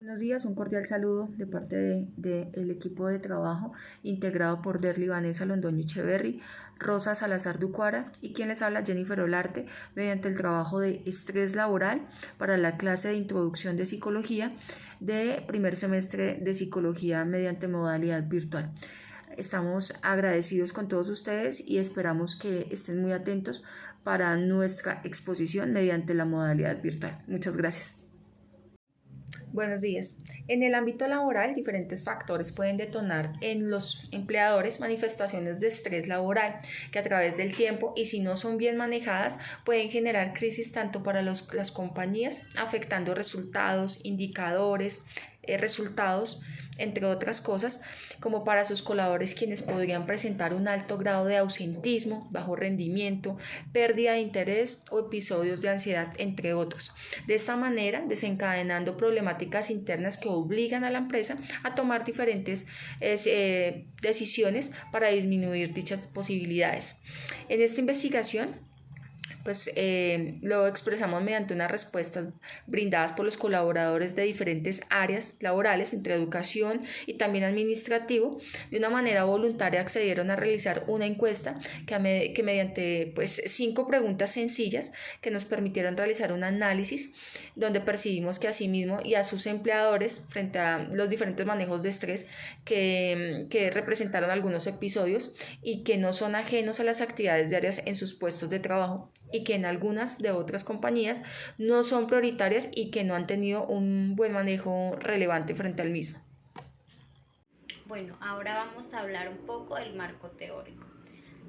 Buenos días, un cordial saludo de parte del equipo de trabajo integrado por Derly Vanessa Londoño Echeverry, Rosa Salazar Ducuara y quien les habla Jennifer Olarte mediante el trabajo de estrés laboral para la clase de introducción de psicología de primer semestre de psicología mediante modalidad virtual. Estamos agradecidos con todos ustedes y esperamos que estén muy atentos para nuestra exposición mediante la modalidad virtual. Muchas gracias. Buenos días. En el ámbito laboral, diferentes factores pueden detonar en los empleadores manifestaciones de estrés laboral que a través del tiempo y si no son bien manejadas pueden generar crisis tanto para las compañías, afectando resultados, indicadores, resultados, entre otras cosas, como para sus colaboradores quienes podrían presentar un alto grado de ausentismo, bajo rendimiento, pérdida de interés o episodios de ansiedad, entre otros. De esta manera, desencadenando problemáticas internas que obligan a la empresa a tomar diferentes decisiones para disminuir dichas posibilidades. En esta investigación, lo expresamos mediante unas respuestas brindadas por los colaboradores de diferentes áreas laborales, entre educación y también administrativo. De una manera voluntaria accedieron a realizar una encuesta que mediante 5 preguntas sencillas que nos permitieron realizar un análisis donde percibimos que a sí mismo y a sus empleadores frente a los diferentes manejos de estrés que representaron algunos episodios y que no son ajenos a las actividades diarias en sus puestos de trabajo y que en algunas de otras compañías no son prioritarias y que no han tenido un buen manejo relevante frente al mismo. Bueno, ahora vamos a hablar un poco del marco teórico.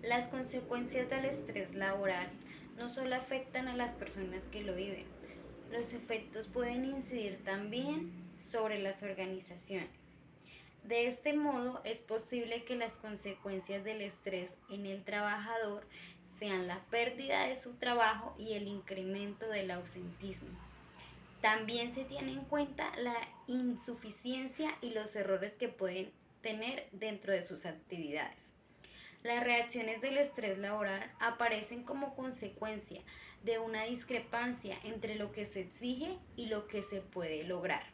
Las consecuencias del estrés laboral no solo afectan a las personas que lo viven, los efectos pueden incidir también sobre las organizaciones. De este modo, es posible que las consecuencias del estrés en el trabajador sean la pérdida de su trabajo y el incremento del ausentismo. También se tiene en cuenta la insuficiencia y los errores que pueden tener dentro de sus actividades. Las reacciones del estrés laboral aparecen como consecuencia de una discrepancia entre lo que se exige y lo que se puede lograr.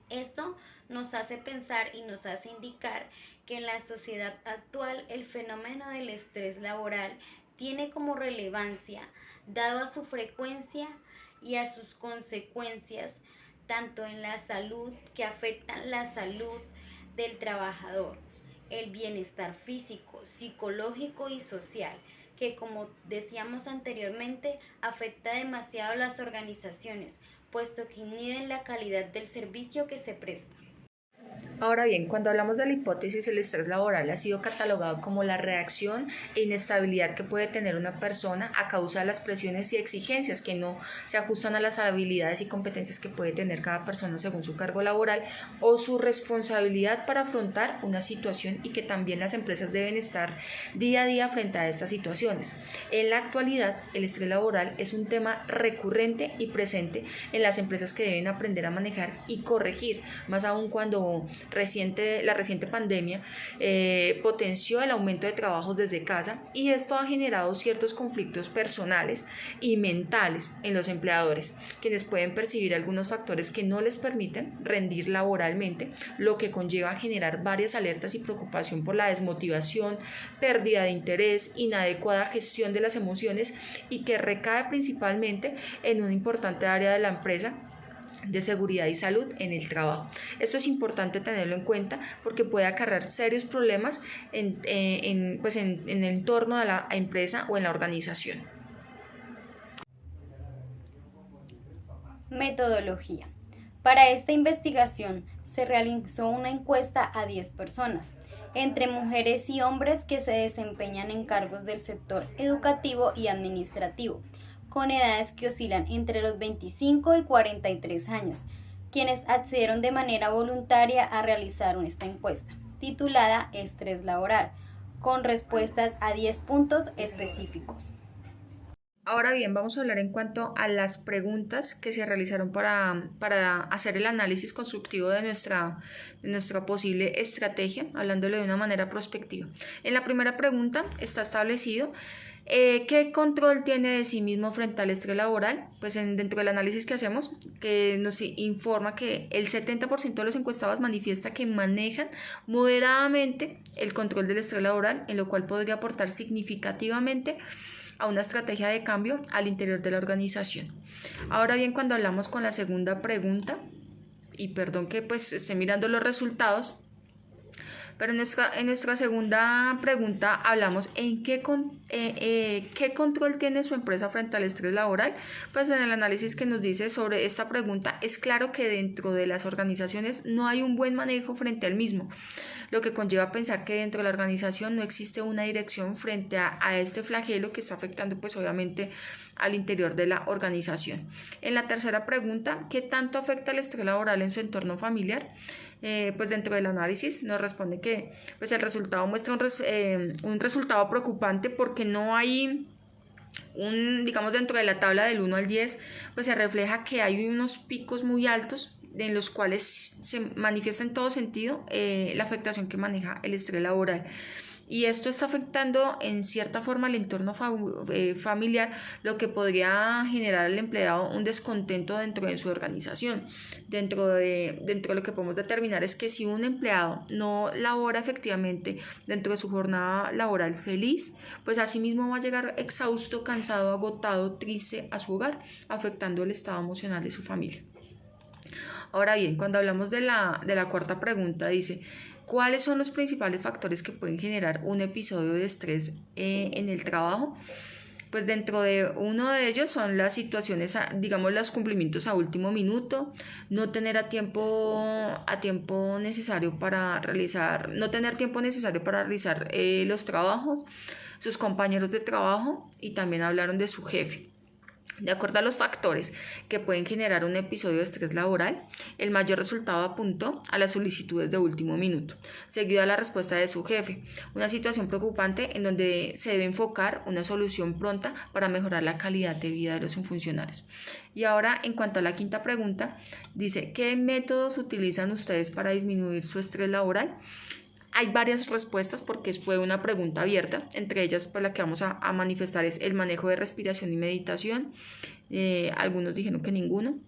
Esto nos hace pensar y nos hace indicar que en la sociedad actual el fenómeno del estrés laboral tiene como relevancia, dado a su frecuencia y a sus consecuencias, tanto en la salud que afectan la salud del trabajador, el bienestar físico, psicológico y social, que como decíamos anteriormente, afecta demasiado a las organizaciones, puesto que inhiben la calidad del servicio que se presta. Ahora bien, cuando hablamos de la hipótesis, el estrés laboral ha sido catalogado como la reacción e inestabilidad que puede tener una persona a causa de las presiones y exigencias que no se ajustan a las habilidades y competencias que puede tener cada persona según su cargo laboral o su responsabilidad para afrontar una situación y que también las empresas deben estar día a día frente a estas situaciones. En la actualidad, el estrés laboral es un tema recurrente y presente en las empresas que deben aprender a manejar y corregir, más aún cuando la reciente pandemia potenció el aumento de trabajos desde casa y esto ha generado ciertos conflictos personales y mentales en los empleadores, quienes pueden percibir algunos factores que no les permiten rendir laboralmente, lo que conlleva a generar varias alertas y preocupación por la desmotivación, pérdida de interés, inadecuada gestión de las emociones y que recae principalmente en una importante área de la empresa de seguridad y salud en el trabajo. Esto es importante tenerlo en cuenta porque puede acarrear serios problemas en el entorno de la empresa o en la organización. Metodología. Para esta investigación se realizó una encuesta a 10 personas, entre mujeres y hombres que se desempeñan en cargos del sector educativo y administrativo, con edades que oscilan entre los 25 y 43 años, quienes accedieron de manera voluntaria a realizar esta encuesta, titulada Estrés laboral, con respuestas a 10 puntos específicos. Ahora bien, vamos a hablar en cuanto a las preguntas que se realizaron para hacer el análisis constructivo de nuestra posible estrategia, hablándole de una manera prospectiva. En la primera pregunta está establecido ¿Qué control tiene de sí mismo frente al estrés laboral? Pues dentro del análisis que hacemos, que nos informa que el 70% de los encuestados manifiesta que manejan moderadamente el control del estrés laboral, en lo cual podría aportar significativamente a una estrategia de cambio al interior de la organización. Ahora bien, cuando hablamos con la segunda pregunta, y perdón que pues esté mirando los resultados, pero en nuestra segunda pregunta hablamos en qué control tiene su empresa frente al estrés laboral. Pues en el análisis que nos dice sobre esta pregunta es claro que dentro de las organizaciones no hay un buen manejo frente al mismo, lo que conlleva a pensar que dentro de la organización no existe una dirección frente a este flagelo que está afectando pues obviamente al interior de la organización. En la tercera pregunta, ¿qué tanto afecta el estrés laboral en su entorno familiar? Pues dentro del análisis nos responde que pues el resultado muestra un resultado preocupante porque no hay digamos dentro de la tabla del 1 al 10, pues se refleja que hay unos picos muy altos en los cuales se manifiesta en todo sentido la afectación que maneja el estrés laboral. Y esto está afectando en cierta forma al entorno familiar, lo que podría generar al empleado un descontento dentro de su organización. Dentro de lo que podemos determinar es que si un empleado no labora efectivamente dentro de su jornada laboral feliz, pues asimismo va a llegar exhausto, cansado, agotado, triste a su hogar, afectando el estado emocional de su familia. Ahora bien, cuando hablamos de la cuarta pregunta, dice: ¿cuáles son los principales factores que pueden generar un episodio de estrés en el trabajo? Pues dentro de uno de ellos son las situaciones, digamos, los cumplimientos a último minuto, no tener tiempo necesario para realizar los trabajos, sus compañeros de trabajo, y también hablaron de su jefe. De acuerdo a los factores que pueden generar un episodio de estrés laboral, el mayor resultado apuntó a las solicitudes de último minuto, seguido a la respuesta de su jefe, una situación preocupante en donde se debe enfocar una solución pronta para mejorar la calidad de vida de los funcionarios. Y ahora, en cuanto a la quinta pregunta, dice: ¿qué métodos utilizan ustedes para disminuir su estrés laboral? Hay varias respuestas porque fue una pregunta abierta, entre ellas pues la que vamos a manifestar es el manejo de respiración y meditación. Algunos dijeron que ninguno.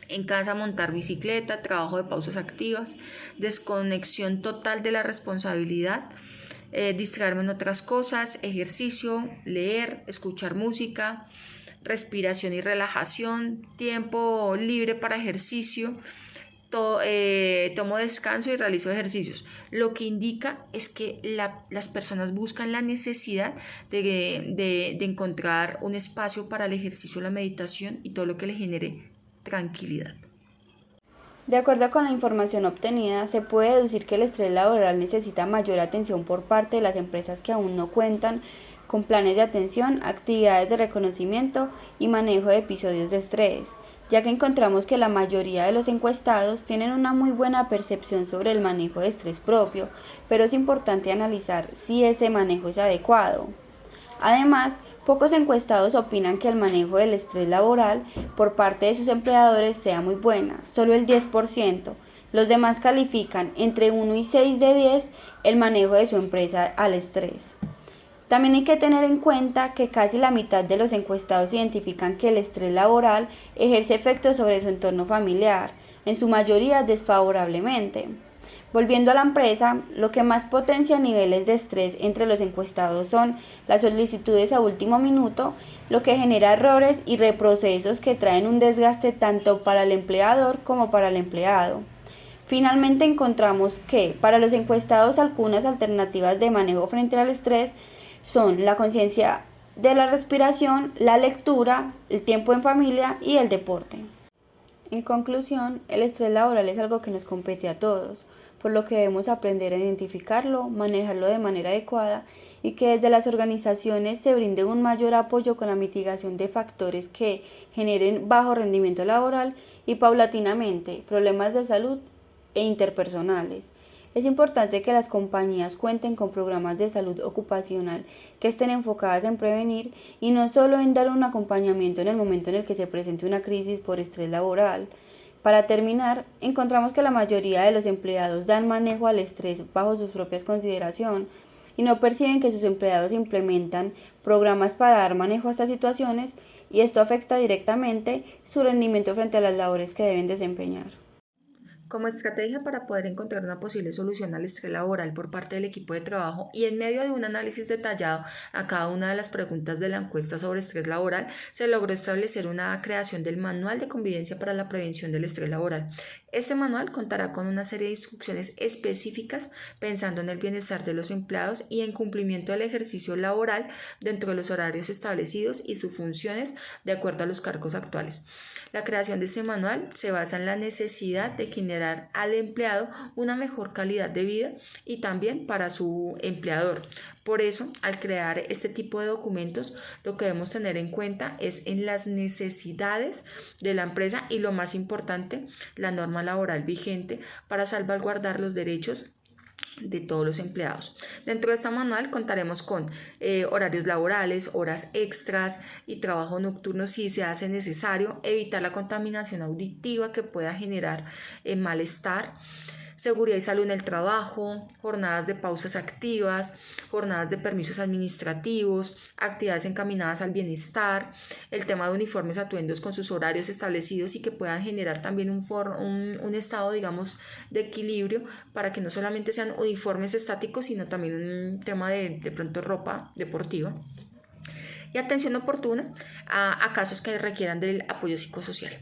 En casa, montar bicicleta, trabajo de pausas activas, desconexión total de la responsabilidad, distraerme en otras cosas, ejercicio, leer, escuchar música, respiración y relajación, tiempo libre para ejercicio. Tomo descanso y realizo ejercicios. Lo que indica es que las personas buscan la necesidad de encontrar un espacio para el ejercicio, la meditación y todo lo que le genere tranquilidad. De acuerdo con la información obtenida, se puede deducir que el estrés laboral necesita mayor atención por parte de las empresas que aún no cuentan con planes de atención, actividades de reconocimiento y manejo de episodios de estrés, ya que encontramos que la mayoría de los encuestados tienen una muy buena percepción sobre el manejo de estrés propio, pero es importante analizar si ese manejo es adecuado. Además, pocos encuestados opinan que el manejo del estrés laboral por parte de sus empleadores sea muy buena, solo el 10%. Los demás califican entre 1 y 6 de 10 el manejo de su empresa al estrés. También hay que tener en cuenta que casi la mitad de los encuestados identifican que el estrés laboral ejerce efectos sobre su entorno familiar, en su mayoría desfavorablemente. Volviendo a la empresa, lo que más potencia niveles de estrés entre los encuestados son las solicitudes a último minuto, lo que genera errores y reprocesos que traen un desgaste tanto para el empleador como para el empleado. Finalmente encontramos que para los encuestados algunas alternativas de manejo frente al estrés son la conciencia de la respiración, la lectura, el tiempo en familia y el deporte. En conclusión, el estrés laboral es algo que nos compete a todos, por lo que debemos aprender a identificarlo, manejarlo de manera adecuada y que desde las organizaciones se brinde un mayor apoyo con la mitigación de factores que generen bajo rendimiento laboral y paulatinamente problemas de salud e interpersonales. Es importante que las compañías cuenten con programas de salud ocupacional que estén enfocadas en prevenir y no solo en dar un acompañamiento en el momento en el que se presente una crisis por estrés laboral. Para terminar, encontramos que la mayoría de los empleados dan manejo al estrés bajo su propia consideración, y no perciben que sus empleados implementan programas para dar manejo a estas situaciones y esto afecta directamente su rendimiento frente a las labores que deben desempeñar. Como estrategia para poder encontrar una posible solución al estrés laboral por parte del equipo de trabajo y en medio de un análisis detallado a cada una de las preguntas de la encuesta sobre estrés laboral, se logró establecer una creación del Manual de Convivencia para la Prevención del Estrés Laboral. Este manual contará con una serie de instrucciones específicas pensando en el bienestar de los empleados y en cumplimiento del ejercicio laboral dentro de los horarios establecidos y sus funciones de acuerdo a los cargos actuales. La creación de este manual se basa en la necesidad de generar al empleado una mejor calidad de vida y también para su empleador. Por eso, al crear este tipo de documentos, lo que debemos tener en cuenta es en las necesidades de la empresa y lo más importante, la norma laboral vigente para salvaguardar los derechos de todos los empleados. Dentro de este manual contaremos con horarios laborales, horas extras y trabajo nocturno si se hace necesario, evitar la contaminación auditiva que pueda generar malestar, seguridad y salud en el trabajo, jornadas de pausas activas, jornadas de permisos administrativos, actividades encaminadas al bienestar, el tema de uniformes, atuendos con sus horarios establecidos y que puedan generar también un estado, digamos, de equilibrio para que no solamente sean uniformes estáticos, sino también un tema de pronto ropa deportiva. Y atención oportuna a casos que requieran del apoyo psicosocial.